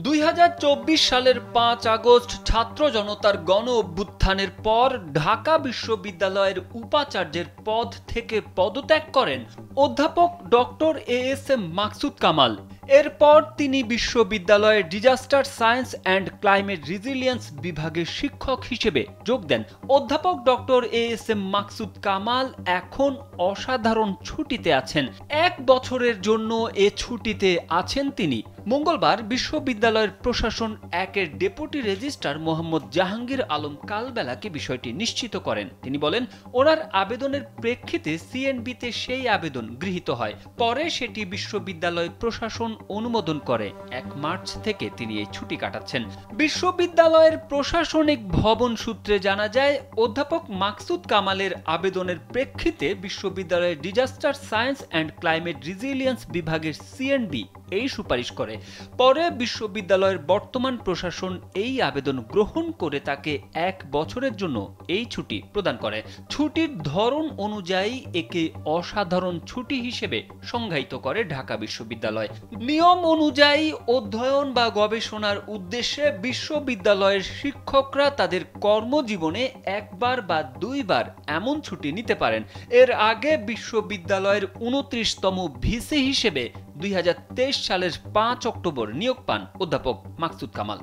2024 সালের 5 আগস্ট ছাত্র জনতার গণ অভ্যুত্থানের পর ঢাকা বিশ্ববিদ্যালয়ের উপাচার্যের পদ থেকে পদত্যাগ করেন অধ্যাপক ডক্টর এএসএম মাকসুদ কামাল। এরপর তিনি বিশ্ববিদ্যালয়ের disaster science and climate resilience বিভাগের শিক্ষক হিসেবে যোগ দেন। অধ্যাপক ডক্টর এএসএম মাকসুদ কামাল এখন অসাধারণ ছুটিতে আছেন। 1 বছরের জন্য এ ছুটিতে আছেন তিনি। মঙ্গলবার বিশ্ববিদ্যালয়ের প্রশাসন 1-এর ডেপুটি রেজিস্ট্রার মোহাম্মদ জাহাঙ্গীর আলম কালবেলাকে বিষয়টি নিশ্চিত করেন। তিনি বলেন, ওনার আবেদনের প্রেক্ষিতে সিএনবিতে সেই আবেদন গৃহীত হয়। পরে সেটি বিশ্ববিদ্যালয় প্রশাসন অনুমোদন করে। 1 মার্চ থেকে তিনি এই ছুটি কাটাচ্ছেন। বিশ্ববিদ্যালয়ের প্রশাসনিক ভবন সূত্রে জানা যায়, অধ্যাপক মাকসুদ কামালের আবেদনের প্রেক্ষিতে বিশ্ববিদ্যালয়ের disaster science and climate resilience বিভাগের সিএনবি এই সুপারিশ করে। পরে বিশ্ববিদ্যালয়ের বর্তমান প্রশাসন এই আবেদন গ্রহণ করে তাকে 1 বছরের জন্য এই ছুটি প্রদান করে। ছুটির ধরন অনুযায়ী একে অসাধারণ ছুটি হিসেবে সংজ্ঞায়িত করে ঢাকা বিশ্ববিদ্যালয়। নিয়ম অনুযায়ী অধ্যয়ন বা গবেষণার উদ্দেশ্যে বিশ্ববিদ্যালয়ের শিক্ষকরা তাদের কর্মজীবনে 1 বার বা 2 বার এমন ছুটি নিতে পারেন। এর আগে বিশ্ববিদ্যালয়ের 29তম ভিসি হিসেবে 2023 সালের 5 অক্টোবর নিয়োগ পান অধ্যাপক মাকসুদ কামাল।